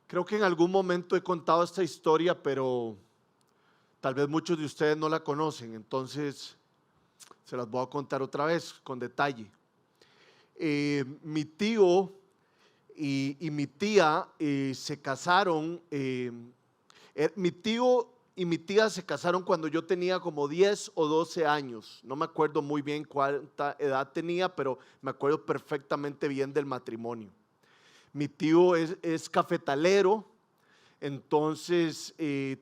Creo que en algún momento he contado esta historia, pero tal vez muchos de ustedes no la conocen, entonces se las voy a contar otra vez con detalle. Mi tío y mi tía se casaron. Mi tío y mi tía se casaron cuando yo tenía como 10 o 12 años. No me acuerdo muy bien cuánta edad tenía, pero me acuerdo perfectamente bien del matrimonio. Mi tío es cafetalero. Entonces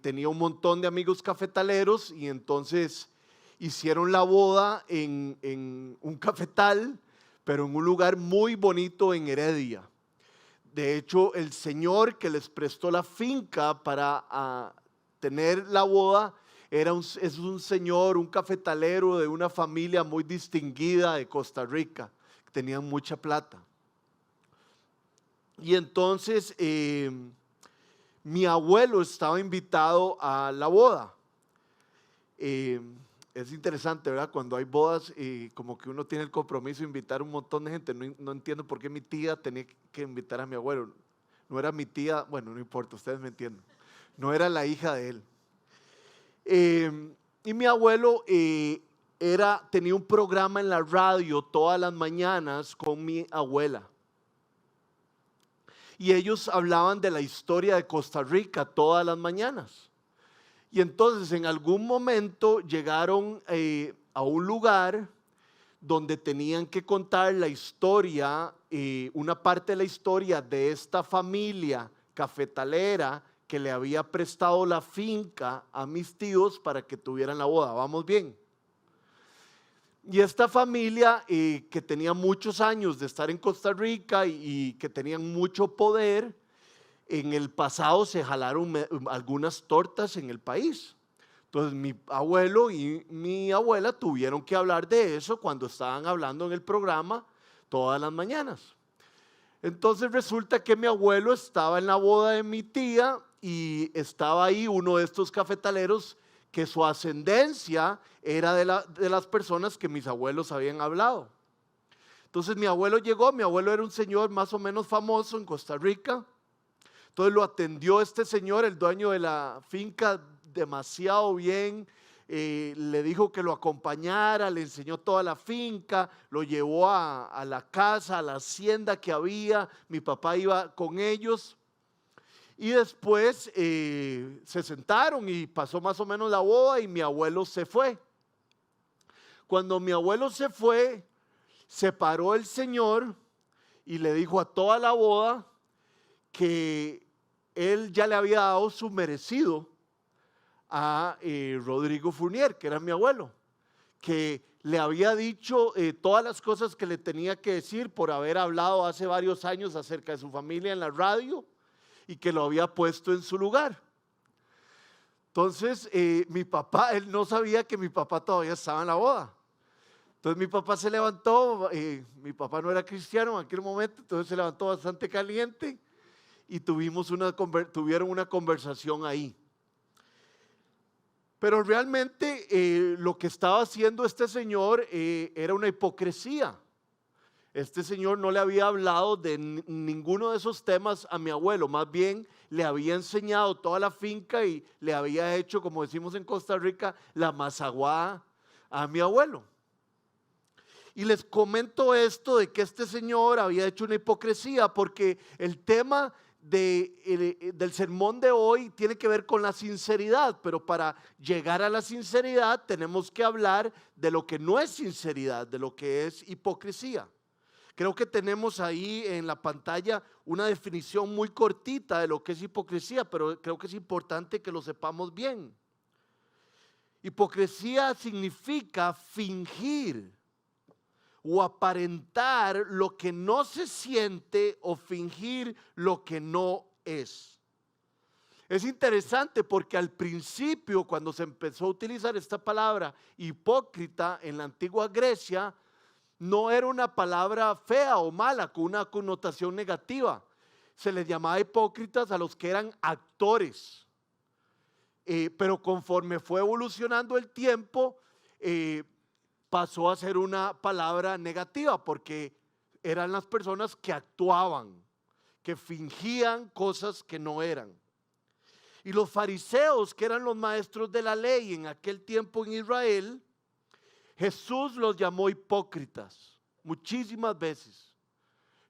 tenía un montón de amigos cafetaleros y entonces hicieron la boda en un cafetal, pero en un lugar muy bonito en Heredia. De hecho, el señor que les prestó la finca para tener la boda es un señor, un cafetalero de una familia muy distinguida de Costa Rica, que tenían mucha plata. Y entonces mi abuelo estaba invitado a la boda. Eh, es interesante, ¿verdad? Cuando hay bodas, como que uno tiene el compromiso de invitar a un montón de gente. No entiendo por qué mi tía tenía que invitar a mi abuelo. No era mi tía, bueno, no importa, ustedes me entienden. No era la hija de él. Y mi abuelo tenía un programa en la radio todas las mañanas con mi abuela. Y ellos hablaban de la historia de Costa Rica todas las mañanas. Y entonces en algún momento llegaron a un lugar donde tenían que contar la historia, una parte de la historia de esta familia cafetalera que le había prestado la finca a mis tíos para que tuvieran la boda. ¿Vamos bien? Y esta familia que tenía muchos años de estar en Costa Rica y que tenían mucho poder, en el pasado se jalaron algunas tortas en el país. Entonces mi abuelo y mi abuela tuvieron que hablar de eso cuando estaban hablando en el programa todas las mañanas. Entonces resulta que mi abuelo estaba en la boda de mi tía y estaba ahí uno de estos cafetaleros que su ascendencia era de las personas que mis abuelos habían hablado. Entonces mi abuelo llegó, mi abuelo era un señor más o menos famoso en Costa Rica. Entonces lo atendió este señor, el dueño de la finca, demasiado bien. Le dijo que lo acompañara, le enseñó toda la finca, lo llevó a la casa, a la hacienda que había. Mi papá iba con ellos. Y después se sentaron y pasó más o menos la boda y mi abuelo se fue. Cuando mi abuelo se fue, se paró el señor y le dijo a toda la boda que él ya le había dado su merecido a Rodrigo Fournier, que era mi abuelo, que le había dicho todas las cosas que le tenía que decir por haber hablado hace varios años acerca de su familia en la radio y que lo había puesto en su lugar. Entonces mi papá, él no sabía que mi papá todavía estaba en la boda. Entonces mi papá se levantó, mi papá no era cristiano en aquel momento, entonces se levantó bastante caliente y tuvieron una conversación ahí. Pero realmente lo que estaba haciendo este señor era una hipocresía. Este señor no le había hablado de ninguno de esos temas a mi abuelo, más bien le había enseñado toda la finca y le había hecho, como decimos en Costa Rica, la mazaguada a mi abuelo. Y les comento esto de que este señor había hecho una hipocresía porque el tema del sermón de hoy tiene que ver con la sinceridad, pero para llegar a la sinceridad tenemos que hablar de lo que no es sinceridad, de lo que es hipocresía. Creo que tenemos ahí en la pantalla una definición muy cortita de lo que es hipocresía, pero creo que es importante que lo sepamos bien. Hipocresía significa fingir o aparentar lo que no se siente o fingir lo que no es. Es interesante porque al principio, cuando se empezó a utilizar esta palabra hipócrita en la antigua Grecia, no era una palabra fea o mala con una connotación negativa. Se les llamaba hipócritas a los que eran actores. Pero conforme fue evolucionando el tiempo, pasó a ser una palabra negativa porque eran las personas que actuaban, que fingían cosas que no eran. Y los fariseos, que eran los maestros de la ley en aquel tiempo en Israel, Jesús los llamó hipócritas muchísimas veces.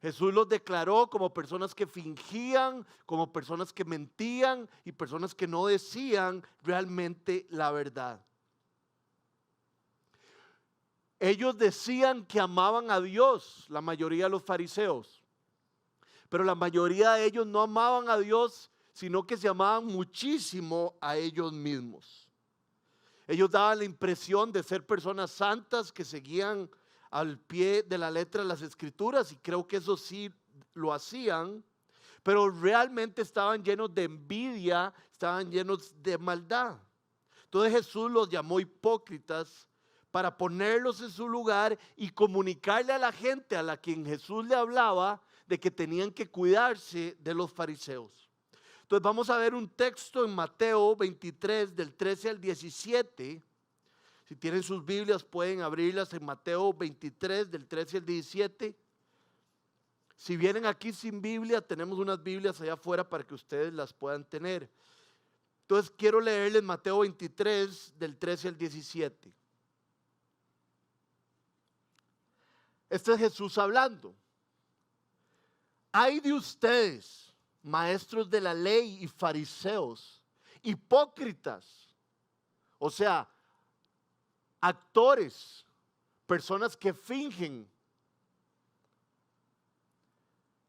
Jesús los declaró como personas que fingían, como personas que mentían y personas que no decían realmente la verdad. Ellos decían que amaban a Dios, la mayoría de los fariseos, pero la mayoría de ellos no amaban a Dios, sino que se amaban muchísimo a ellos mismos. Ellos daban la impresión de ser personas santas que seguían al pie de la letra de las escrituras, y creo que eso sí lo hacían, pero realmente estaban llenos de envidia, estaban llenos de maldad. Entonces Jesús los llamó hipócritas para ponerlos en su lugar y comunicarle a la gente a la quien Jesús le hablaba de que tenían que cuidarse de los fariseos. Entonces vamos a ver un texto en Mateo 23 del 13 al 17. Si tienen sus Biblias pueden abrirlas en Mateo 23 del 13 al 17. Si vienen aquí sin Biblia, tenemos unas Biblias allá afuera para que ustedes las puedan tener. Entonces quiero leerles Mateo 23 del 13 al 17. Este es Jesús hablando. Ay de ustedes, maestros de la ley y fariseos, hipócritas, o sea, actores, personas que fingen,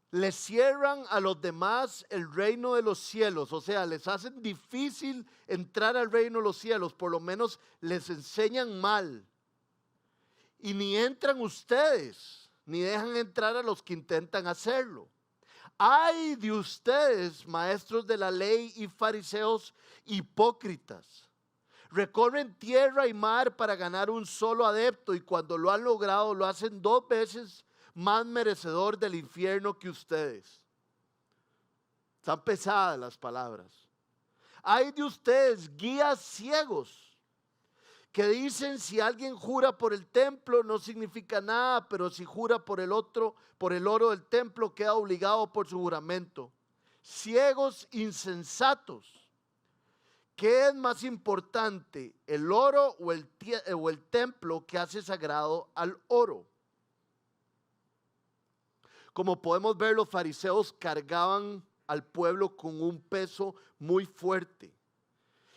les cierran a los demás el reino de los cielos, o sea, les hacen difícil entrar al reino de los cielos, por lo menos les enseñan mal. Y ni entran ustedes, ni dejan entrar a los que intentan hacerlo. Ay de ustedes, maestros de la ley y fariseos hipócritas. Recorren tierra y mar para ganar un solo adepto, y cuando lo han logrado lo hacen 2 veces más merecedor del infierno que ustedes. Están pesadas las palabras. Ay de ustedes, guías ciegos, que dicen: si alguien jura por el templo no significa nada, pero si jura por el oro del templo, queda obligado por su juramento. Ciegos insensatos, ¿qué es más importante, el oro o el templo que hace sagrado al oro? Como podemos ver, los fariseos cargaban al pueblo con un peso muy fuerte.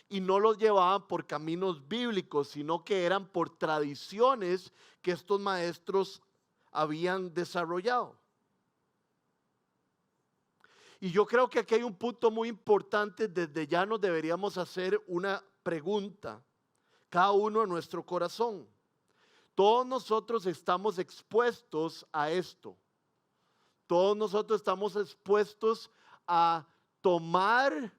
Y no los llevaban por caminos bíblicos, sino que eran por tradiciones que estos maestros habían desarrollado. Y yo creo que aquí hay un punto muy importante. Desde ya nos deberíamos hacer una pregunta, cada uno en nuestro corazón. Todos nosotros estamos expuestos a esto. Todos nosotros estamos expuestos a tomar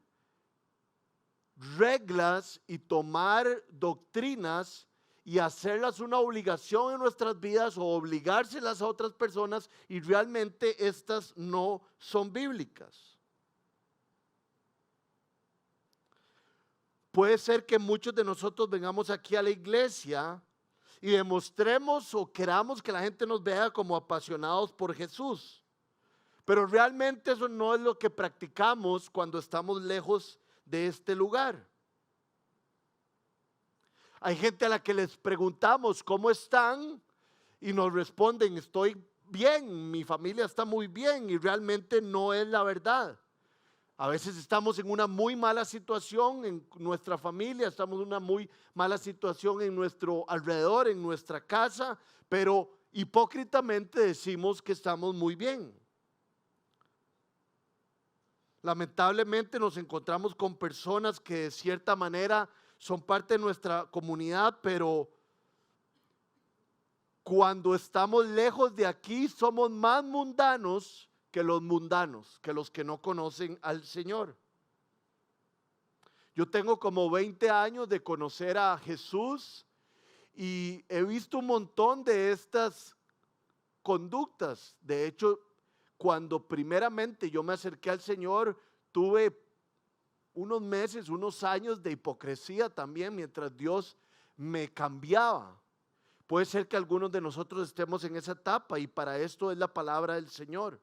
reglas y tomar doctrinas y hacerlas una obligación en nuestras vidas, o obligárselas a otras personas, y realmente estas no son bíblicas. Puede ser que muchos de nosotros vengamos aquí a la iglesia y demostremos o queramos que la gente nos vea como apasionados por Jesús, pero realmente eso no es lo que practicamos cuando estamos lejos de este lugar. Hay gente a la que les preguntamos cómo están y nos responden: estoy bien, mi familia está muy bien, y realmente no es la verdad. A veces estamos en una muy mala situación en nuestra familia, estamos en una muy mala situación en nuestro alrededor, en nuestra casa, pero hipócritamente decimos que estamos muy bien. Lamentablemente nos encontramos con personas que de cierta manera son parte de nuestra comunidad, pero cuando estamos lejos de aquí somos más mundanos, que los que no conocen al Señor. Yo tengo como 20 años de conocer a Jesús y he visto un montón de estas conductas. De hecho, cuando primeramente yo me acerqué al Señor, tuve unos meses, unos años de hipocresía también, mientras Dios me cambiaba. Puede ser que algunos de nosotros estemos en esa etapa, y para esto es la palabra del Señor.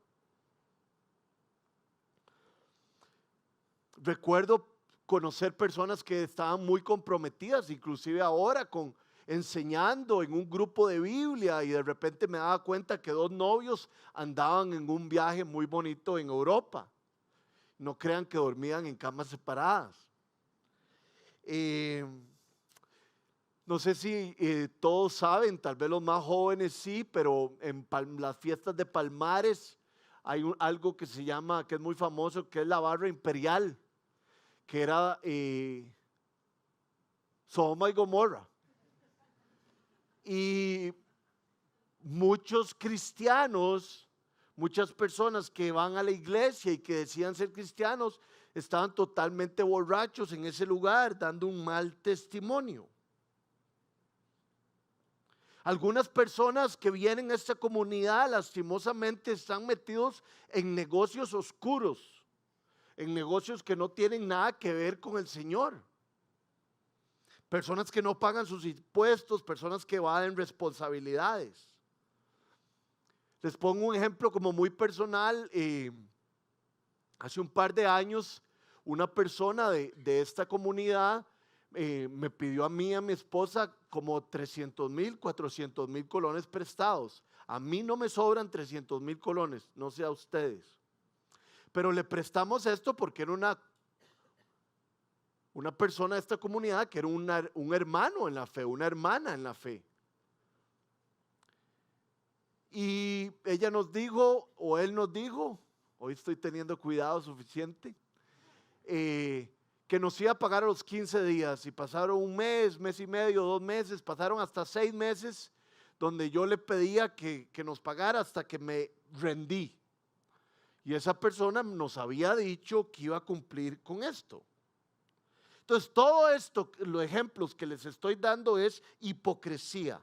Recuerdo conocer personas que estaban muy comprometidas, inclusive ahora enseñando en un grupo de Biblia, y de repente me daba cuenta que dos novios andaban en un viaje muy bonito en Europa. No crean que dormían en camas separadas. No sé si todos saben, tal vez los más jóvenes sí, pero en las fiestas de Palmares hay algo que se llama, que es muy famoso, que es la barra imperial, que era Sodoma y Gomorra. Y muchos cristianos, muchas personas que van a la iglesia y que decían ser cristianos, estaban totalmente borrachos en ese lugar, dando un mal testimonio. Algunas personas que vienen a esta comunidad lastimosamente están metidos en negocios oscuros, en negocios que no tienen nada que ver con el Señor. Personas que no pagan sus impuestos, personas que evaden responsabilidades. Les pongo un ejemplo como muy personal. Hace un par de años, una persona de esta comunidad me pidió a mí y a mi esposa como 300,000, 400,000 colones prestados. A mí no me sobran 300,000 colones, no sé a ustedes. Pero le prestamos esto porque era una persona de esta comunidad que era un hermano en la fe, una hermana en la fe. Y ella nos dijo, o él nos dijo, hoy estoy teniendo cuidado suficiente, que nos iba a pagar a los 15 días. Y pasaron un mes, mes y medio, 2 meses, pasaron hasta 6 meses, donde yo le pedía que nos pagara hasta que me rendí. Y esa persona nos había dicho que iba a cumplir con esto. Entonces, todo esto, los ejemplos que les estoy dando es hipocresía.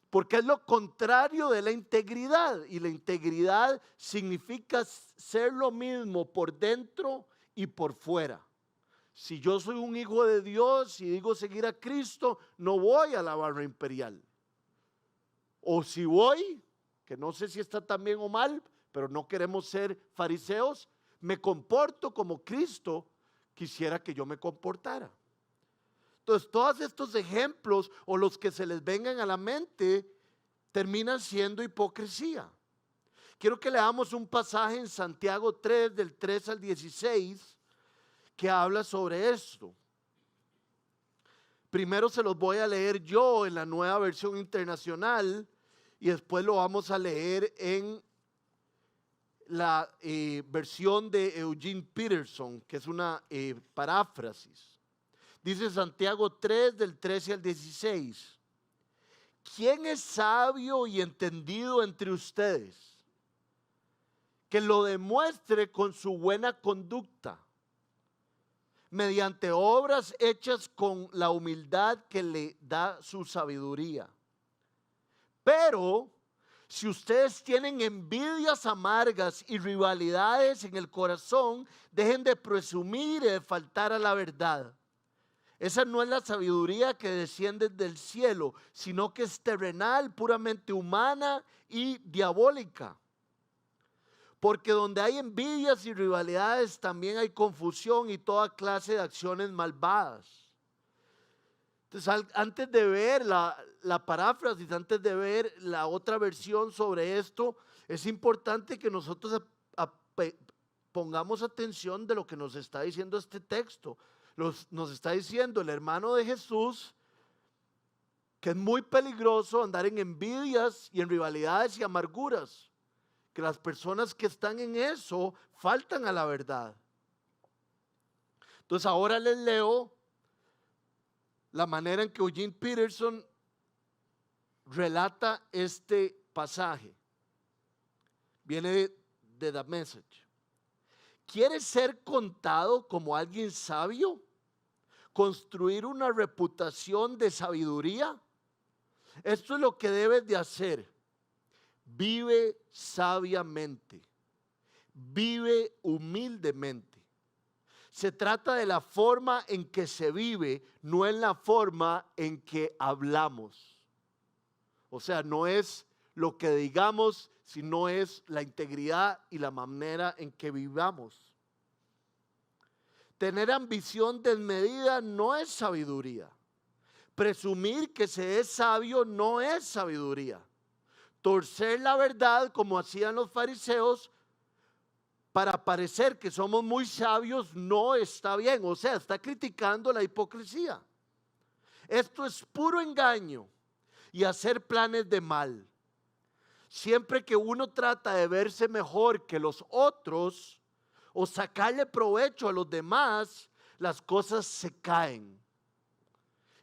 Porque es lo contrario de la integridad. Y la integridad significa ser lo mismo por dentro y por fuera. Si yo soy un hijo de Dios y digo seguir a Cristo, no voy a la barra imperial. O si voy, que no sé si está tan bien o mal, pero no queremos ser fariseos, me comporto como Cristo quisiera que yo me comportara. Entonces, todos estos ejemplos o los que se les vengan a la mente terminan siendo hipocresía. Quiero que leamos un pasaje en Santiago 3, del 3 al 16, que habla sobre esto. Primero se los voy a leer yo en la Nueva Versión Internacional y después lo vamos a leer en la versión de Eugene Peterson, que es una paráfrasis. Dice Santiago 3, del 13 al 16. ¿Quién es sabio y entendido entre ustedes? Que lo demuestre con su buena conducta, mediante obras hechas con la humildad que le da su sabiduría. Pero si ustedes tienen envidias amargas y rivalidades en el corazón, dejen de presumir y de faltar a la verdad. Esa no es la sabiduría que desciende del cielo, sino que es terrenal, puramente humana y diabólica. Porque donde hay envidias y rivalidades también hay confusión y toda clase de acciones malvadas. Entonces, antes de ver la paráfrasis, antes de ver la otra versión sobre esto, es importante que nosotros pongamos atención de lo que nos está diciendo este texto. Nos está diciendo el hermano de Jesús que es muy peligroso andar en envidias y en rivalidades y amarguras, que las personas que están en eso faltan a la verdad. Entonces ahora les leo la manera en que Eugene Peterson relata este pasaje. Viene de The Message. ¿Quieres ser contado como alguien sabio? ¿Construir una reputación de sabiduría? Esto es lo que debes de hacer. Vive sabiamente. Vive humildemente. Se trata de la forma en que se vive, no en la forma en que hablamos. O sea, no es lo que digamos, sino es la integridad y la manera en que vivamos. Tener ambición desmedida no es sabiduría. Presumir que se es sabio no es sabiduría. Torcer la verdad como hacían los fariseos para parecer que somos muy sabios no está bien. O sea, está criticando la hipocresía. Esto es puro engaño y hacer planes de mal. Siempre que uno trata de verse mejor que los otros o sacarle provecho a los demás, las cosas se caen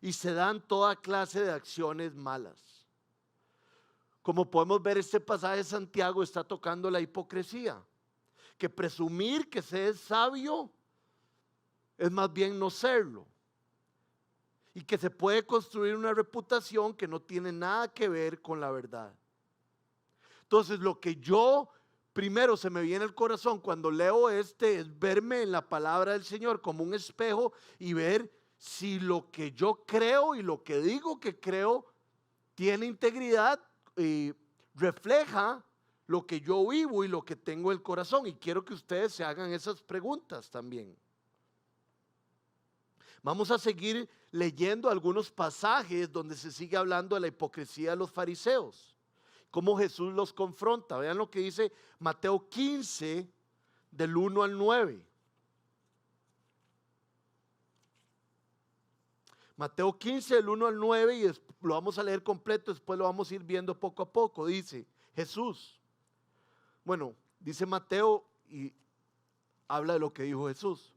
y se dan toda clase de acciones malas. Como podemos ver, este pasaje de Santiago está tocando la hipocresía, que presumir que se es sabio es más bien no serlo, y que se puede construir una reputación que no tiene nada que ver con la verdad. Entonces, lo que yo primero se me viene al corazón cuando leo es verme en la palabra del Señor como un espejo y ver si lo que yo creo y lo que digo que creo tiene integridad y refleja lo que yo vivo y lo que tengo en el corazón. Y quiero que ustedes se hagan esas preguntas también. Vamos a seguir leyendo algunos pasajes donde se sigue hablando de la hipocresía de los fariseos. Cómo Jesús los confronta. Vean lo que dice Mateo 15, del 1 al 9. Mateo 15, del 1 al 9, y lo vamos a leer completo, después lo vamos a ir viendo poco a poco. Dice Jesús. Bueno, dice Mateo y habla de lo que dijo Jesús.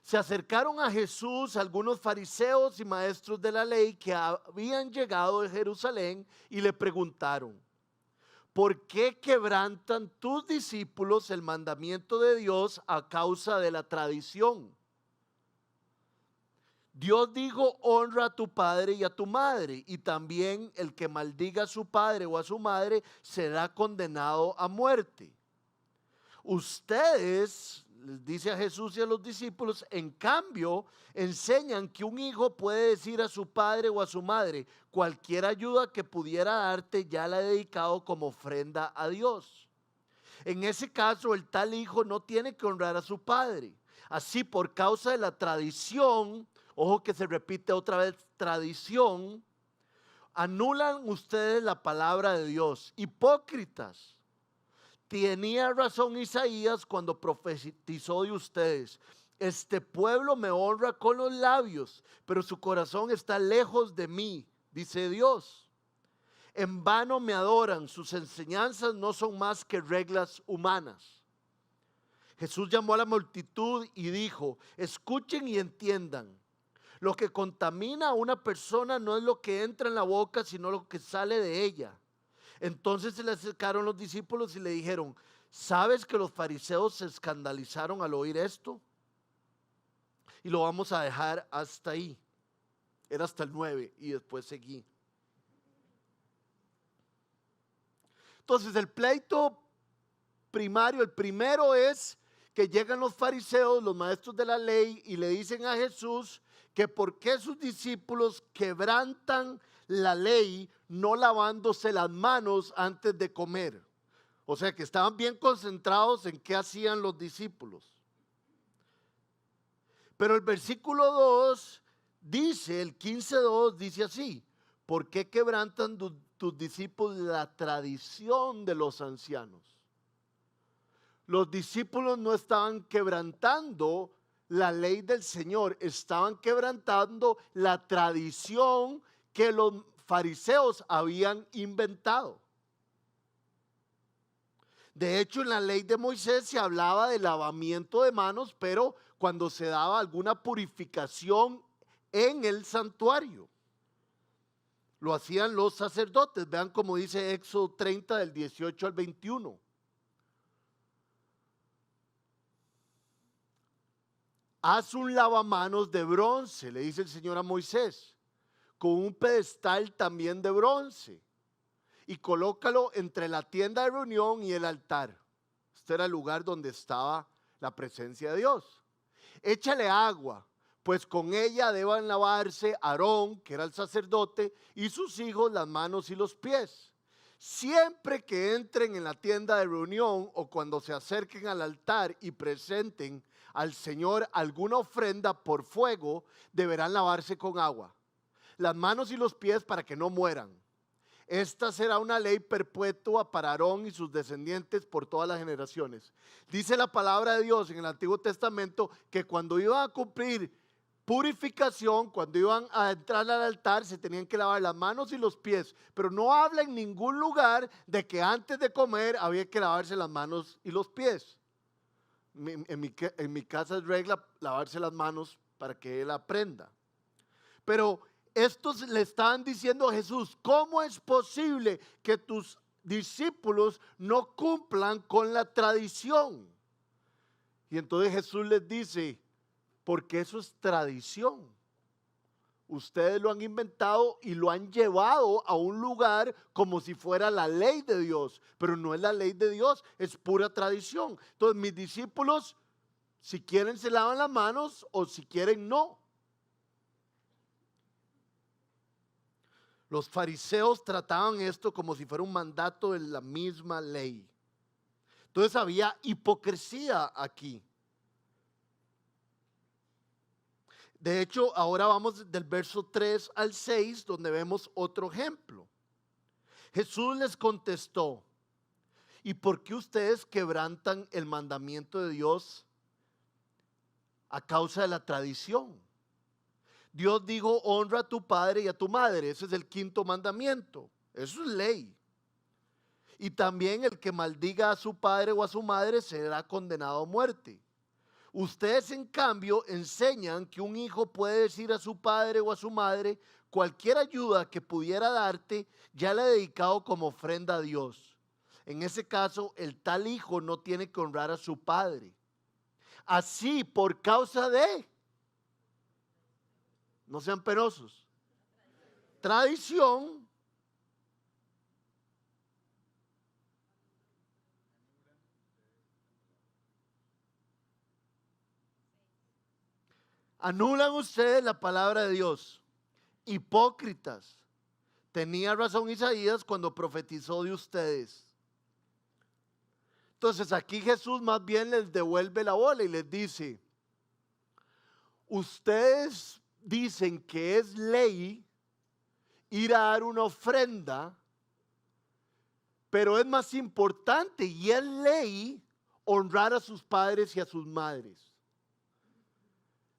Se acercaron a Jesús algunos fariseos y maestros de la ley que habían llegado de Jerusalén y le preguntaron: ¿por qué quebrantan tus discípulos el mandamiento de Dios a causa de la tradición? Dios dijo: honra a tu padre y a tu madre, y también el que maldiga a su padre o a su madre será condenado a muerte. Ustedes, les dice a Jesús y a los discípulos, en cambio, enseñan que un hijo puede decir a su padre o a su madre: cualquier ayuda que pudiera darte ya la he dedicado como ofrenda a Dios. En ese caso, el tal hijo no tiene que honrar a su padre. Así, por causa de la tradición, ojo que se repite otra vez, tradición, anulan ustedes la palabra de Dios. Hipócritas. Tenía razón Isaías cuando profetizó de ustedes: este pueblo me honra con los labios, pero su corazón está lejos de mí, dice Dios. En vano me adoran, sus enseñanzas no son más que reglas humanas. Jesús llamó a la multitud y dijo: escuchen y entiendan. Lo que contamina a una persona no es lo que entra en la boca, sino lo que sale de ella. Entonces se le acercaron los discípulos y le dijeron: ¿sabes que los fariseos se escandalizaron al oír esto? Y lo vamos a dejar hasta ahí. Era hasta el 9 y después seguí. Entonces el pleito primario, el primero es que llegan los fariseos, los maestros de la ley, y le dicen a Jesús que por qué sus discípulos quebrantan la ley no lavándose las manos antes de comer. O sea que estaban bien concentrados en qué hacían los discípulos. Pero el versículo 2 dice, el 15:2 dice así: ¿por qué quebrantan tus discípulos la tradición de los ancianos? Los discípulos no estaban quebrantando la ley del Señor, estaban quebrantando la tradición que los fariseos habían inventado. De hecho, en la ley de Moisés se hablaba de lavamiento de manos, pero cuando se daba alguna purificación en el santuario. Lo hacían los sacerdotes. Vean cómo dice Éxodo 30 del 18 al 21. Haz un lavamanos de bronce, le dice el Señor a Moisés, con un pedestal también de bronce, y colócalo entre la tienda de reunión y el altar. Este era el lugar donde estaba la presencia de Dios. Échale agua, pues con ella deban lavarse Aarón, que era el sacerdote, y sus hijos las manos y los pies. Siempre que entren en la tienda de reunión o cuando se acerquen al altar y presenten al Señor alguna ofrenda por fuego, deberán lavarse con agua las manos y los pies para que no mueran. Esta será una ley perpetua para Aarón y sus descendientes por todas las generaciones. Dice la palabra de Dios en el Antiguo Testamento que cuando iban a cumplir purificación, cuando iban a entrar al altar, se tenían que lavar las manos y los pies. Pero no habla en ningún lugar de que antes de comer había que lavarse las manos y los pies. En mi casa es regla lavarse las manos para que él aprenda. Pero estos le estaban diciendo a Jesús, ¿cómo es posible que tus discípulos no cumplan con la tradición? Y entonces Jesús les dice, porque eso es tradición. Ustedes lo han inventado y lo han llevado a un lugar como si fuera la ley de Dios, pero no es la ley de Dios, es pura tradición. Entonces mis discípulos, si quieren se lavan las manos o si quieren no. Los fariseos trataban esto como si fuera un mandato de la misma ley. Entonces había hipocresía aquí. De hecho, ahora vamos del verso 3 al 6, donde vemos otro ejemplo. Jesús les contestó, ¿y por qué ustedes quebrantan el mandamiento de Dios a causa de la tradición? Dios dijo, honra a tu padre y a tu madre. Ese es el quinto mandamiento. Eso es ley. Y también el que maldiga a su padre o a su madre será condenado a muerte. Ustedes, en cambio, enseñan que un hijo puede decir a su padre o a su madre, cualquier ayuda que pudiera darte, ya la he dedicado como ofrenda a Dios. En ese caso, el tal hijo no tiene que honrar a su padre. Así, por causa de... No sean penosos. Tradición. Anulan ustedes la palabra de Dios. Hipócritas. Tenía razón Isaías cuando profetizó de ustedes. Entonces aquí Jesús más bien les devuelve la bola y les dice, ustedes dicen que es ley ir a dar una ofrenda, pero es más importante y es ley honrar a sus padres y a sus madres.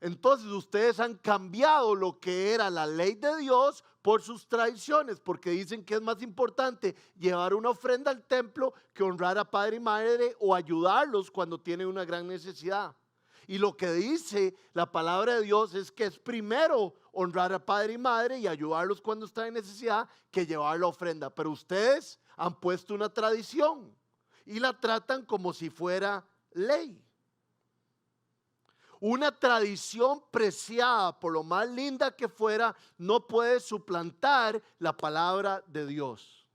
Entonces ustedes han cambiado lo que era la ley de Dios por sus tradiciones, porque dicen que es más importante llevar una ofrenda al templo que honrar a padre y madre o ayudarlos cuando tienen una gran necesidad. Y lo que dice la palabra de Dios es que es primero honrar a padre y madre y ayudarlos cuando están en necesidad que llevar la ofrenda. Pero ustedes han puesto una tradición y la tratan como si fuera ley. Una tradición preciada, por lo más linda que fuera, no puede suplantar la palabra de Dios,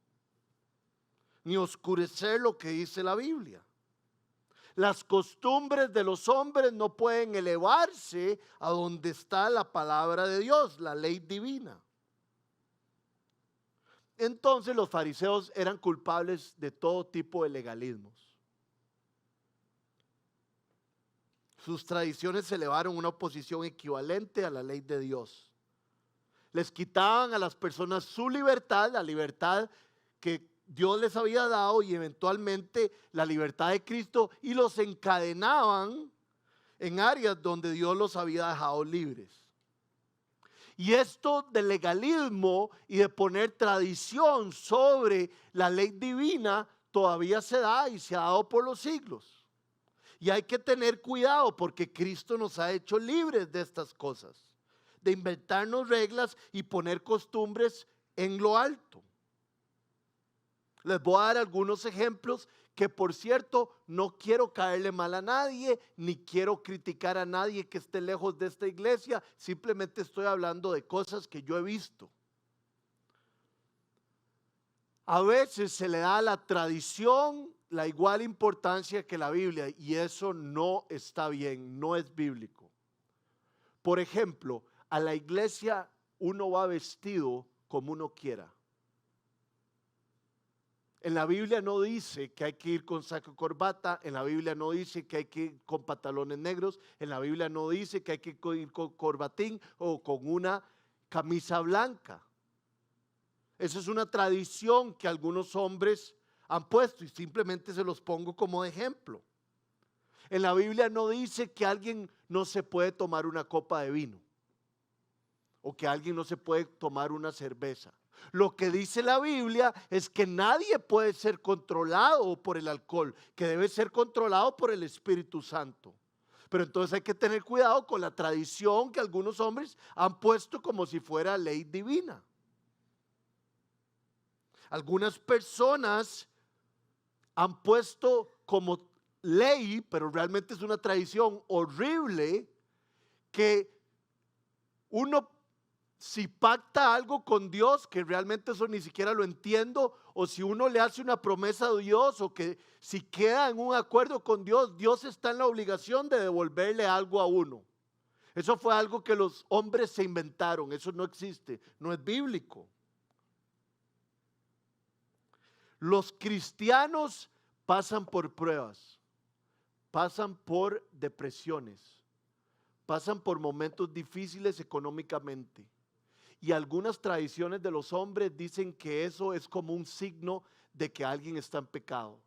ni oscurecer lo que dice la Biblia. Las costumbres de los hombres no pueden elevarse a donde está la palabra de Dios, la ley divina. Entonces los fariseos eran culpables de todo tipo de legalismos. Sus tradiciones se elevaron a una posición equivalente a la ley de Dios. Les quitaban a las personas su libertad, la libertad que Dios les había dado y eventualmente la libertad de Cristo, y los encadenaban en áreas donde Dios los había dejado libres. Y esto del legalismo y de poner tradición sobre la ley divina todavía se da y se ha dado por los siglos. Y hay que tener cuidado porque Cristo nos ha hecho libres de estas cosas, de inventarnos reglas y poner costumbres en lo alto. Les voy a dar algunos ejemplos que, por cierto, no quiero caerle mal a nadie, ni quiero criticar a nadie que esté lejos de esta iglesia, simplemente estoy hablando de cosas que yo he visto. A veces se le da a la tradición la igual importancia que la Biblia y eso no está bien, no es bíblico. Por ejemplo, a la iglesia uno va vestido como uno quiera. En la Biblia no dice que hay que ir con saco y corbata, en la Biblia no dice que hay que ir con pantalones negros, en la Biblia no dice que hay que ir con corbatín o con una camisa blanca. Esa es una tradición que algunos hombres han puesto y simplemente se los pongo como ejemplo. En la Biblia no dice que alguien no se puede tomar una copa de vino o que alguien no se puede tomar una cerveza. Lo que dice la Biblia es que nadie puede ser controlado por el alcohol, que debe ser controlado por el Espíritu Santo. Pero entonces hay que tener cuidado con la tradición que algunos hombres han puesto como si fuera ley divina. Algunas personas han puesto como ley, pero realmente es una tradición horrible, que uno, si pacta algo con Dios, que realmente eso ni siquiera lo entiendo, o si uno le hace una promesa a Dios, o que si queda en un acuerdo con Dios, Dios está en la obligación de devolverle algo a uno. Eso fue algo que los hombres se inventaron, eso no existe, no es bíblico. Los cristianos pasan por pruebas, pasan por depresiones, pasan por momentos difíciles económicamente. Y algunas tradiciones de los hombres dicen que eso es como un signo de que alguien está en pecado.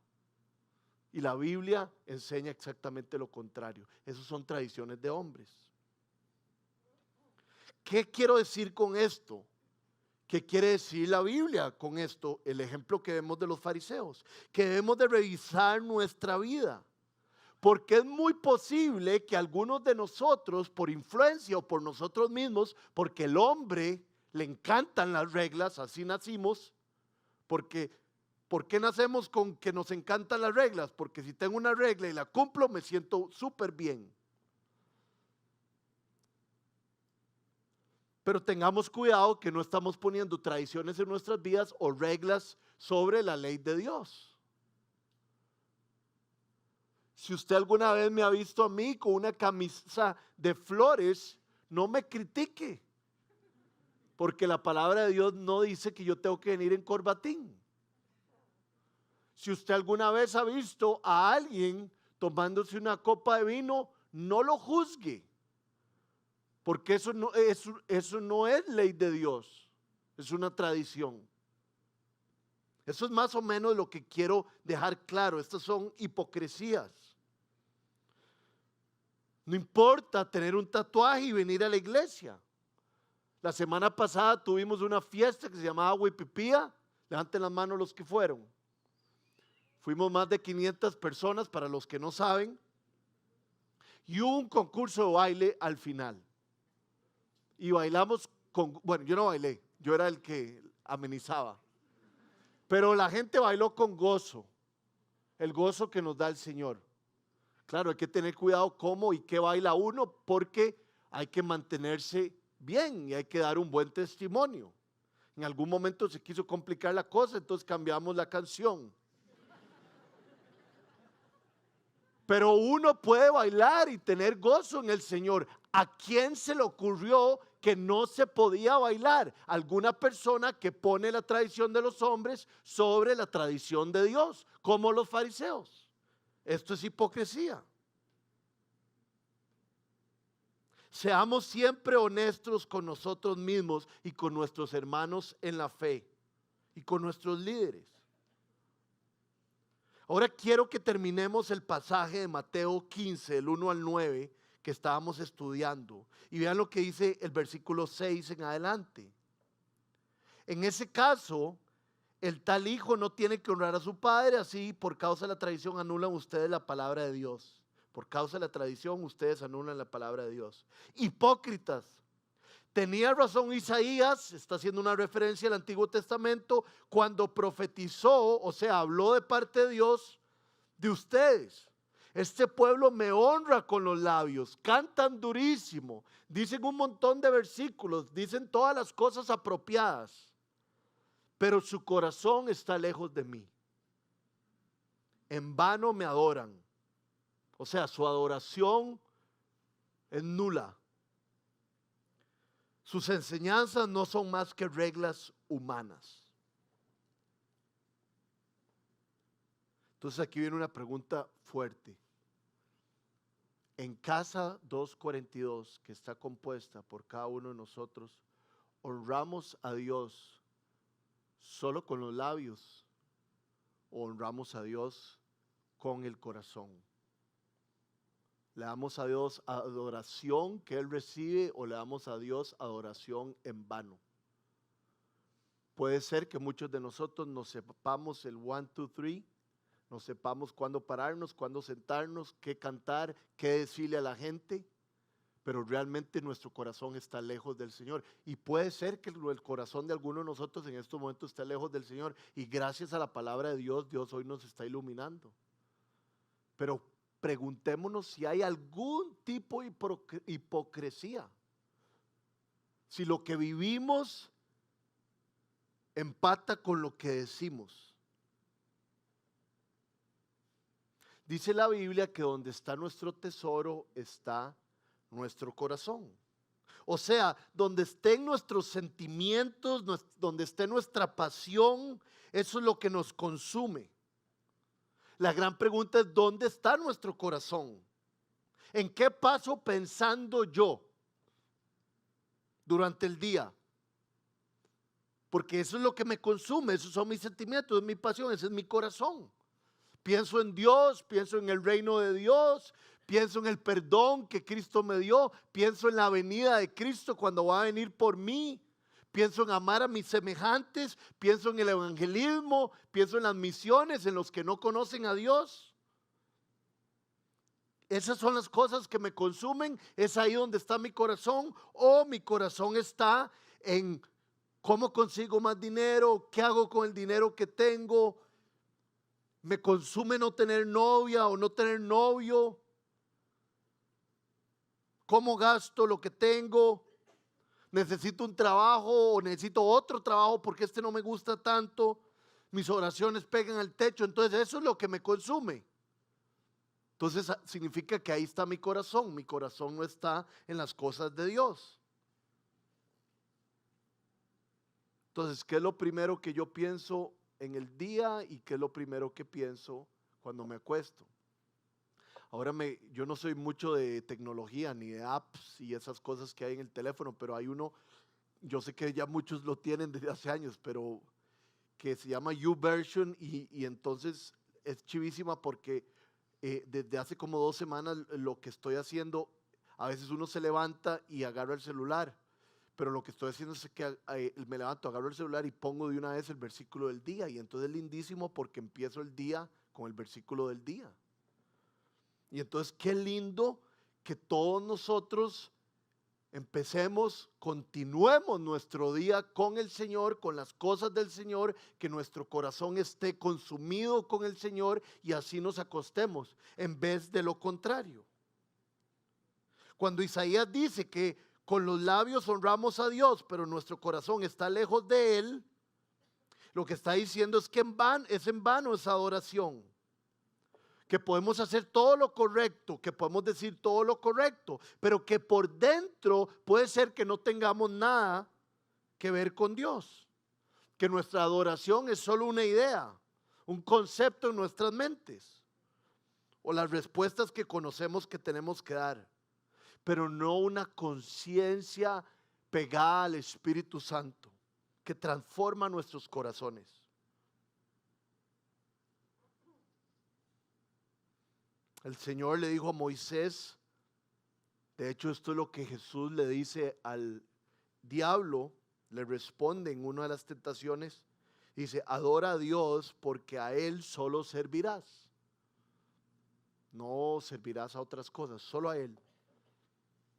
Y la Biblia enseña exactamente lo contrario. Esas son tradiciones de hombres. ¿Qué quiero decir con esto? ¿Qué quiere decir la Biblia con esto? El ejemplo que vemos de los fariseos, que debemos de revisar nuestra vida. Porque es muy posible que algunos de nosotros, por influencia o por nosotros mismos, porque el hombre le encantan las reglas, así nacimos, porque ¿por qué nacemos con que nos encantan las reglas? Porque si tengo una regla y la cumplo, me siento súper bien. Pero tengamos cuidado que no estamos poniendo tradiciones en nuestras vidas o reglas sobre la ley de Dios. Si usted alguna vez me ha visto a mí con una camisa de flores, no me critique, porque la palabra de Dios no dice que yo tengo que venir en corbatín. Si usted alguna vez ha visto a alguien tomándose una copa de vino, no lo juzgue, porque eso no es ley de Dios, es una tradición. Eso es más o menos lo que quiero dejar claro. Estas son hipocresías. No importa tener un tatuaje y venir a la iglesia. La semana pasada tuvimos una fiesta que se llamaba Huipipía. Levanten las manos los que fueron. Fuimos más de 500 personas, para los que no saben. Y hubo un concurso de baile al final. Y bailamos bueno, yo no bailé, yo era el que amenizaba. Pero la gente bailó con gozo, el gozo que nos da el Señor. Claro, hay que tener cuidado cómo y qué baila uno, porque hay que mantenerse bien y hay que dar un buen testimonio. En algún momento se quiso complicar la cosa, entonces cambiamos la canción. Pero uno puede bailar y tener gozo en el Señor. ¿A quién se le ocurrió que no se podía bailar? Alguna persona que pone la tradición de los hombres sobre la tradición de Dios, como los fariseos. Esto es hipocresía. Seamos siempre honestos con nosotros mismos y con nuestros hermanos en la fe y con nuestros líderes. Ahora quiero que terminemos el pasaje de Mateo 15, del 1 al 9, que estábamos estudiando. Y vean lo que dice el versículo 6 en adelante. En ese caso, el tal hijo no tiene que honrar a su padre, así por causa de la tradición anulan ustedes la palabra de Dios. Por causa de la tradición ustedes anulan la palabra de Dios. Hipócritas. Tenía razón Isaías, está haciendo una referencia al Antiguo Testamento, cuando profetizó, o sea, habló de parte de Dios, de ustedes. Este pueblo me honra con los labios, cantan durísimo, dicen un montón de versículos, dicen todas las cosas apropiadas, pero su corazón está lejos de mí. En vano me adoran. O sea, su adoración es nula. Sus enseñanzas no son más que reglas humanas. Entonces aquí viene una pregunta fuerte. En Casa 242, que está compuesta por cada uno de nosotros, ¿honramos a Dios solo con los labios o honramos a Dios con el corazón? ¿Le damos a Dios adoración que Él recibe o le damos a Dios adoración en vano? Puede ser que muchos de nosotros no sepamos el 1, 2, 3, no sepamos cuándo pararnos, cuándo sentarnos, qué cantar, qué decirle a la gente, pero realmente nuestro corazón está lejos del Señor. Y puede ser que el corazón de algunos de nosotros en estos momentos esté lejos del Señor, y gracias a la palabra de Dios, Dios hoy nos está iluminando. Pero preguntémonos si hay algún tipo de hipocresía, si lo que vivimos empata con lo que decimos. Dice la Biblia que donde está nuestro tesoro está nuestro corazón. O sea, donde estén nuestros sentimientos, donde esté nuestra pasión, eso es lo que nos consume. La gran pregunta es: ¿dónde está nuestro corazón? ¿En qué paso pensando yo durante el día? Porque eso es lo que me consume, esos son mis sentimientos, es mi pasión, ese es mi corazón. Pienso en Dios, pienso en el reino de Dios, pienso en el perdón que Cristo me dio, pienso en la venida de Cristo cuando va a venir por mí, pienso en amar a mis semejantes, pienso en el evangelismo, pienso en las misiones, en los que no conocen a Dios. Esas son las cosas que me consumen, es ahí donde está mi corazón, o mi corazón está en cómo consigo más dinero, qué hago con el dinero que tengo. Me consume no tener novia o no tener novio. ¿Cómo gasto lo que tengo? ¿Necesito un trabajo o necesito otro trabajo porque este no me gusta tanto? Mis oraciones pegan al techo. Entonces eso es lo que me consume. Entonces significa que ahí está mi corazón. Mi corazón no está en las cosas de Dios. Entonces, ¿qué es lo primero que yo pienso en el día y qué es lo primero que pienso cuando me acuesto? Ahora yo no soy mucho de tecnología ni de apps y esas cosas que hay en el teléfono, pero hay uno, yo sé que ya muchos lo tienen desde hace años, pero que se llama YouVersion y entonces es chivísima porque desde hace como 2 semanas lo que estoy haciendo, a veces uno se levanta y agarra el celular, pero lo que estoy haciendo es que me levanto, agarro el celular y pongo de una vez el versículo del día, y entonces es lindísimo porque empiezo el día con el versículo del día. Y entonces qué lindo que todos nosotros continuemos nuestro día con el Señor, con las cosas del Señor, que nuestro corazón esté consumido con el Señor y así nos acostemos, en vez de lo contrario. Cuando Isaías dice que con los labios honramos a Dios, pero nuestro corazón está lejos de Él, lo que está diciendo es que es en vano esa adoración. Que podemos hacer todo lo correcto, que podemos decir todo lo correcto, pero que por dentro puede ser que no tengamos nada que ver con Dios. Que nuestra adoración es solo una idea, un concepto en nuestras mentes, o las respuestas que conocemos que tenemos que dar, pero no una conciencia pegada al Espíritu Santo que transforma nuestros corazones. El Señor le dijo a Moisés, de hecho esto es lo que Jesús le dice al diablo, le responde en una de las tentaciones, dice: adora a Dios porque a Él solo servirás. No servirás a otras cosas, solo a Él.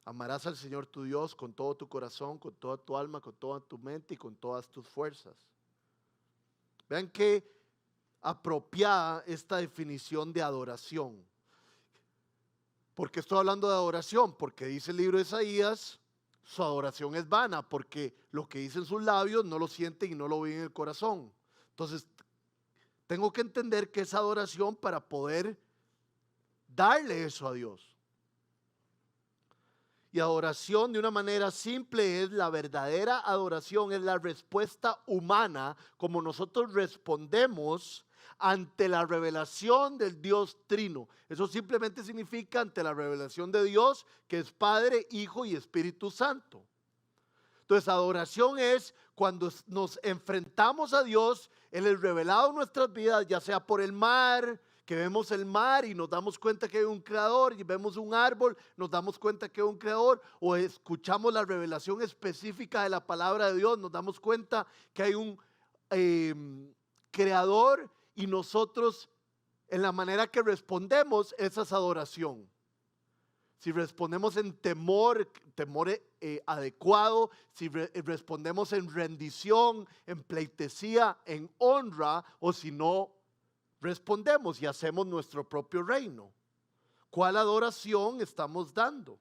Amarás al Señor tu Dios con todo tu corazón, con toda tu alma, con toda tu mente y con todas tus fuerzas. Vean qué apropiada esta definición de adoración. ¿Por qué estoy hablando de adoración? Porque dice el libro de Isaías, su adoración es vana, porque lo que dice en sus labios no lo siente y no lo ve en el corazón. Entonces, tengo que entender que es adoración para poder darle eso a Dios. Y adoración, de una manera simple, es la verdadera adoración, es la respuesta humana, como nosotros respondemos ante la revelación del Dios Trino. Eso simplemente significa ante la revelación de Dios, que es Padre, Hijo y Espíritu Santo. Entonces, adoración es cuando nos enfrentamos a Dios, Él es revelado en nuestras vidas, ya sea por el mar, que vemos el mar y nos damos cuenta que hay un creador, y vemos un árbol, nos damos cuenta que hay un creador, o escuchamos la revelación específica de la palabra de Dios, nos damos cuenta que hay un creador, y nosotros en la manera que respondemos, esa es adoración. Si respondemos en temor adecuado, si respondemos en rendición, en pleitesía, en honra, o si no respondemos y hacemos nuestro propio reino. ¿Cuál adoración estamos dando?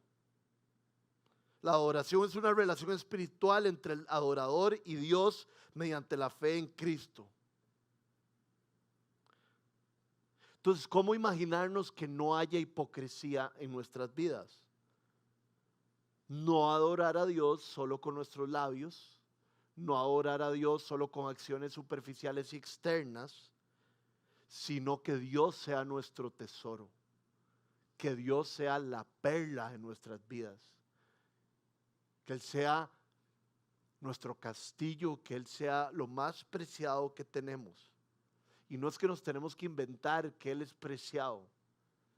La adoración es una relación espiritual entre el adorador y Dios mediante la fe en Cristo. Entonces, ¿cómo imaginarnos que no haya hipocresía en nuestras vidas? No adorar a Dios solo con nuestros labios, no adorar a Dios solo con acciones superficiales y externas, sino que Dios sea nuestro tesoro, que Dios sea la perla en nuestras vidas, que Él sea nuestro castillo, que Él sea lo más preciado que tenemos. Y no es que nos tenemos que inventar que Él es preciado,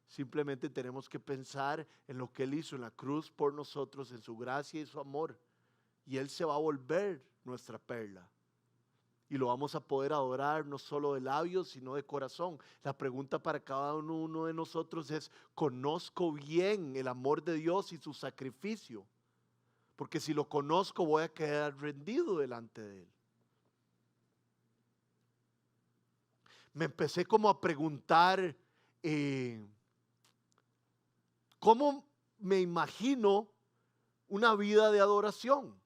simplemente tenemos que pensar en lo que Él hizo en la cruz por nosotros, en su gracia y su amor, y Él se va a volver nuestra perla. Y lo vamos a poder adorar no solo de labios, sino de corazón. La pregunta para cada uno de nosotros es: ¿conozco bien el amor de Dios y su sacrificio? Porque si lo conozco, voy a quedar rendido delante de Él. Me empecé como a preguntar, ¿cómo me imagino una vida de adoración?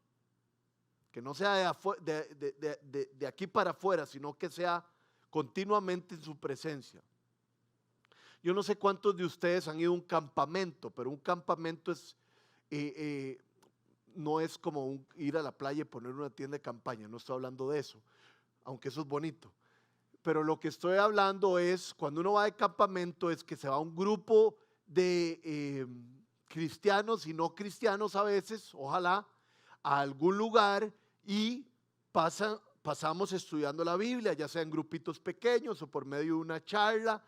Que no sea de aquí para afuera, sino que sea continuamente en su presencia. Yo no sé cuántos de ustedes han ido a un campamento, pero un campamento no es como ir a la playa y poner una tienda de campaña, no estoy hablando de eso, aunque eso es bonito. Pero lo que estoy hablando es, cuando uno va de campamento, es que se va a un grupo de cristianos y no cristianos a veces, ojalá, a algún lugar, y pasamos estudiando la Biblia, ya sea en grupitos pequeños o por medio de una charla,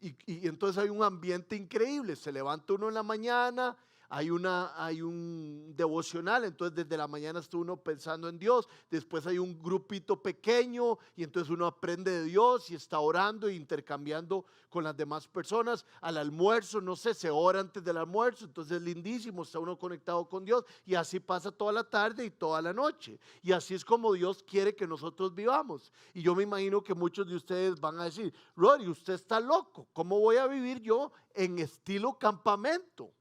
y entonces hay un ambiente increíble. Se levanta uno en la mañana, hay un devocional, entonces desde la mañana está uno pensando en Dios, después hay un grupito pequeño y entonces uno aprende de Dios y está orando e intercambiando con las demás personas. Al almuerzo, no sé, se ora antes del almuerzo, entonces es lindísimo, está uno conectado con Dios, y así pasa toda la tarde y toda la noche, y así es como Dios quiere que nosotros vivamos. Y yo me imagino que muchos de ustedes van a decir: Rory, usted está loco, ¿cómo voy a vivir yo en estilo campamento?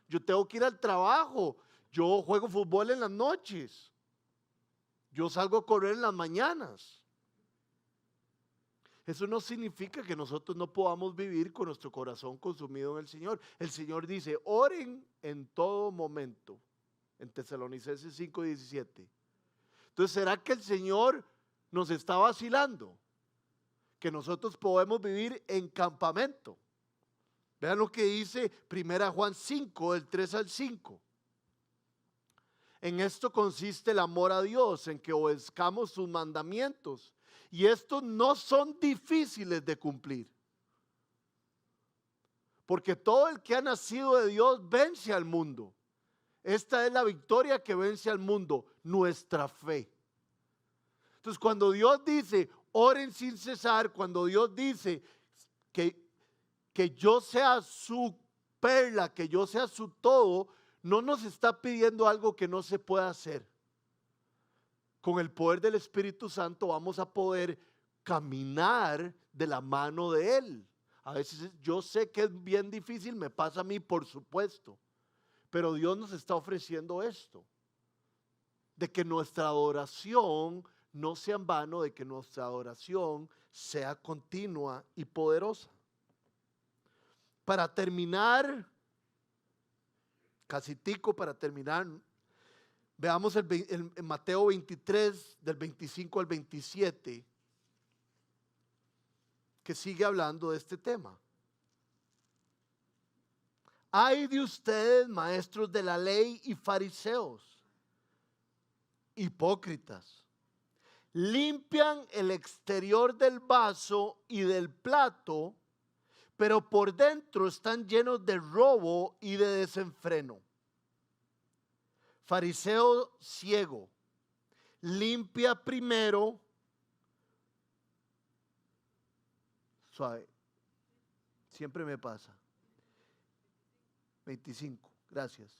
Yo tengo que ir al trabajo, yo juego fútbol en las noches, yo salgo a correr en las mañanas. Eso no significa que nosotros no podamos vivir con nuestro corazón consumido en el Señor. El Señor dice: oren en todo momento, en Tesalonicenses 5:17. Entonces, ¿será que el Señor nos está vacilando? Que nosotros podemos vivir en campamento. Vean lo que dice 1 Juan 5, del 3 al 5. En esto consiste el amor a Dios, en que obedezcamos sus mandamientos. Y estos no son difíciles de cumplir. Porque todo el que ha nacido de Dios vence al mundo. Esta es la victoria que vence al mundo, nuestra fe. Entonces, cuando Dios dice: oren sin cesar, cuando Dios dice que yo sea su perla, que yo sea su todo, no nos está pidiendo algo que no se pueda hacer. Con el poder del Espíritu Santo vamos a poder caminar de la mano de Él. A veces yo sé que es bien difícil, me pasa a mí, por supuesto, pero Dios nos está ofreciendo esto, de que nuestra adoración no sea en vano, de que nuestra adoración sea continua y poderosa. Para terminar, casi tico para terminar, veamos el Mateo 23, del 25 al 27. que sigue hablando de este tema. Ay de ustedes, maestros de la ley y fariseos, hipócritas. Limpian el exterior del vaso y del plato, pero por dentro están llenos de robo y de desenfreno. Fariseo ciego, limpia primero, suave, siempre me pasa. 25, gracias.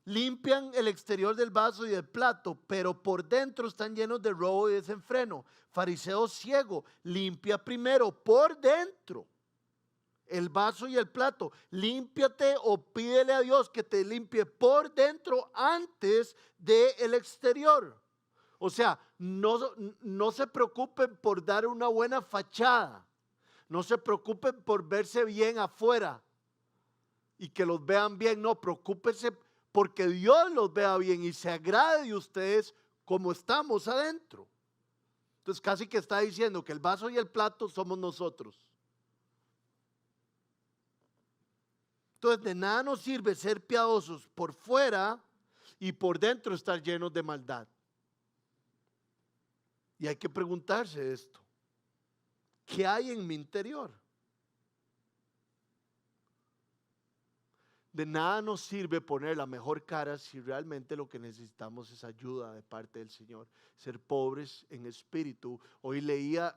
Limpian el exterior del vaso y del plato, pero por dentro están llenos de robo y desenfreno. Fariseo ciego, limpia primero por dentro el vaso y el plato. Límpiate o pídele a Dios que te limpie por dentro antes del exterior. O sea, no se preocupen por dar una buena fachada. No se preocupen por verse bien afuera y que los vean bien. No, preocúpense porque Dios los vea bien y se agrade de ustedes como estamos adentro. Entonces casi que está diciendo que el vaso y el plato somos nosotros. Entonces de nada nos sirve ser piadosos por fuera y por dentro estar llenos de maldad. Y hay que preguntarse esto: ¿qué hay en mi interior? De nada nos sirve poner la mejor cara si realmente lo que necesitamos es ayuda de parte del Señor. Ser pobres en espíritu. Hoy leía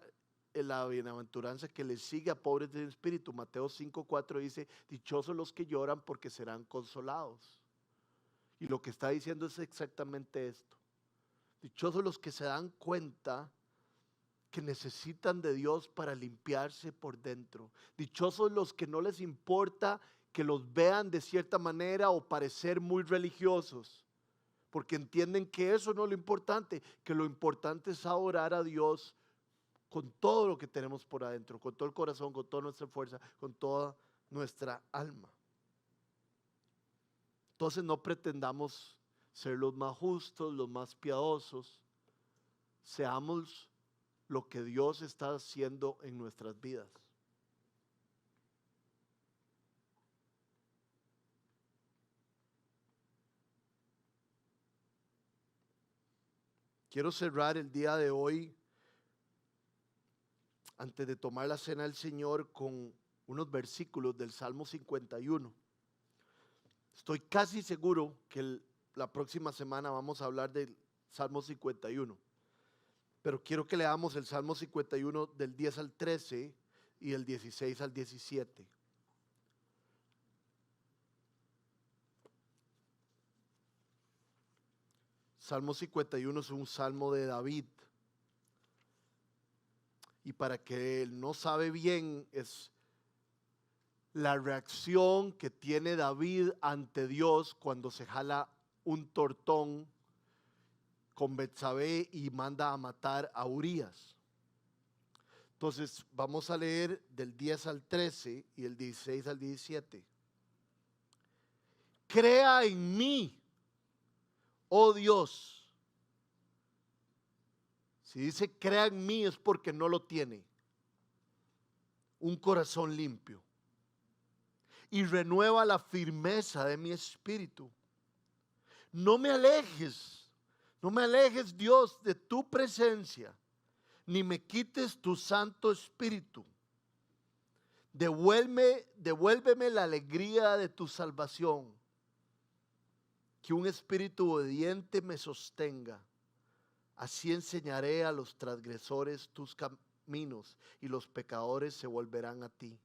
en la bienaventuranza que le sigue a pobres en espíritu. Mateo 5:4 dice: dichosos los que lloran porque serán consolados. Y lo que está diciendo es exactamente esto. Dichosos los que se dan cuenta que necesitan de Dios para limpiarse por dentro. Dichosos los que no les importa que los vean de cierta manera o parecer muy religiosos, porque entienden que eso no es lo importante, que lo importante es adorar a Dios con todo lo que tenemos por adentro, con todo el corazón, con toda nuestra fuerza, con toda nuestra alma. Entonces no pretendamos ser los más justos, los más piadosos. Seamos lo que Dios está haciendo en nuestras vidas. Quiero cerrar el día de hoy, antes de tomar la cena del Señor, con unos versículos del Salmo 51. Estoy casi seguro que la próxima semana vamos a hablar del Salmo 51. Pero quiero que leamos el Salmo 51 del 10 al 13 y del 16 al 17. Salmo 51 es un salmo de David. Y para que él no sabe bien, es la reacción que tiene David ante Dios cuando se jala un tortón con Betsabé y manda a matar a Urías. Entonces vamos a leer del 10 al 13 y el 16 al 17. Crea en mí, oh Dios. Si dice crea en mí es porque no lo tiene. Un corazón limpio. Y renueva la firmeza de mi espíritu. No me alejes Dios de tu presencia, ni me quites tu Santo Espíritu. Devuélveme la alegría de tu salvación. Que un espíritu obediente me sostenga. Así enseñaré a los transgresores tus caminos y los pecadores se volverán a ti.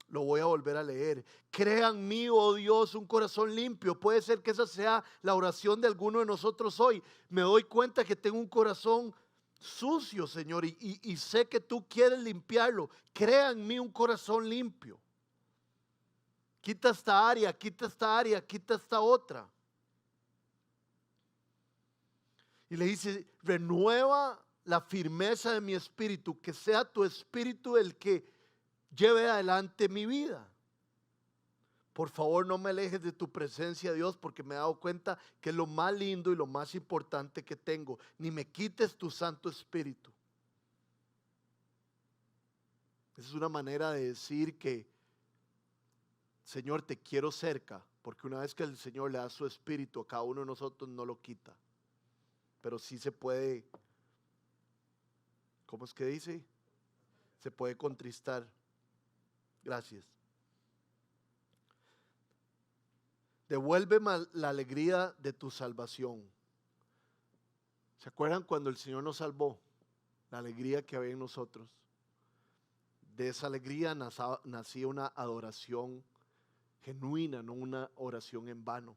Lo voy a volver a leer. Crea en mí, oh Dios, un corazón limpio. Puede ser que esa sea la oración de alguno de nosotros hoy. Me doy cuenta que tengo un corazón sucio, Señor, y sé que tú quieres limpiarlo. Crea en mí un corazón limpio. Quita esta área, quita esta otra. Y le dice, renueva la firmeza de mi espíritu, que sea tu espíritu el que lleve adelante mi vida. Por favor, no me alejes de tu presencia, Dios, porque me he dado cuenta que es lo más lindo y lo más importante que tengo. Ni me quites tu Santo Espíritu. Esa es una manera de decir que, Señor, te quiero cerca, porque una vez que el Señor le da su espíritu a cada uno de nosotros, no lo quita. Pero sí se puede, ¿cómo es que dice? Se puede contristar. Gracias. Devuélveme la alegría de tu salvación. ¿Se acuerdan cuando el Señor nos salvó? La alegría que había en nosotros. De esa alegría nacía una adoración genuina, no una oración en vano.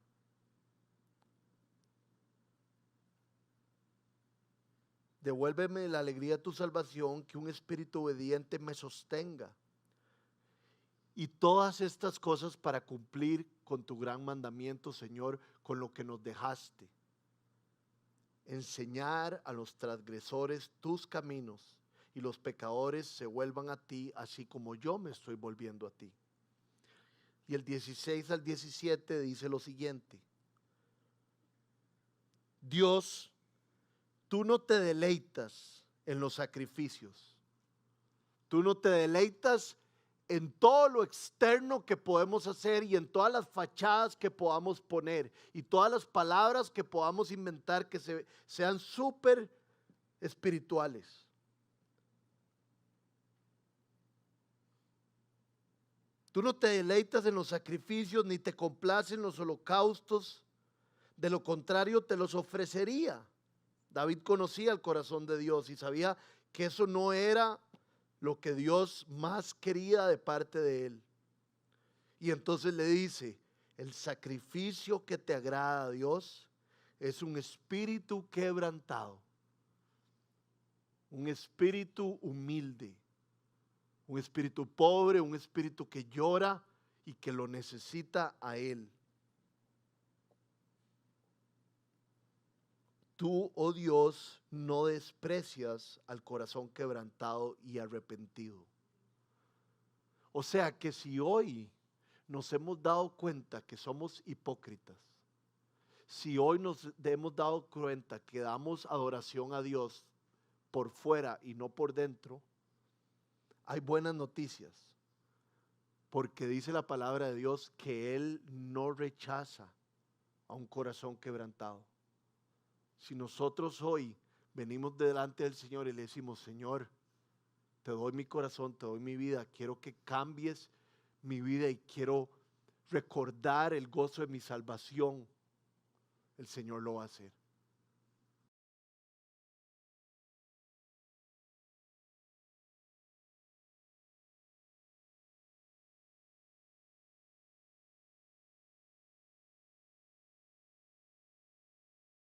Devuélveme la alegría de tu salvación, que un espíritu obediente me sostenga. Y todas estas cosas para cumplir con tu gran mandamiento, Señor, con lo que nos dejaste. Enseñar a los transgresores tus caminos y los pecadores se vuelvan a ti, así como yo me estoy volviendo a ti. Y el 16 al 17 dice lo siguiente: Dios, tú no te deleitas en los sacrificios, tú no te deleitas en todo lo externo que podemos hacer y en todas las fachadas que podamos poner y todas las palabras que podamos inventar que sean súper espirituales. Tú no te deleitas en los sacrificios ni te complacen los holocaustos, de lo contrario te los ofrecería. David conocía el corazón de Dios y sabía que eso no era lo que Dios más quería de parte de él. Y entonces le dice: el sacrificio que te agrada a Dios es un espíritu quebrantado, un espíritu humilde, un espíritu pobre, un espíritu que llora y que lo necesita a Él. Tú, oh Dios, no desprecias al corazón quebrantado y arrepentido. O sea que si hoy nos hemos dado cuenta que somos hipócritas, si hoy nos hemos dado cuenta que damos adoración a Dios por fuera y no por dentro, hay buenas noticias, porque dice la palabra de Dios que Él no rechaza a un corazón quebrantado. Si nosotros hoy venimos delante del Señor y le decimos: Señor, te doy mi corazón, te doy mi vida, quiero que cambies mi vida y quiero recordar el gozo de mi salvación, el Señor lo va a hacer.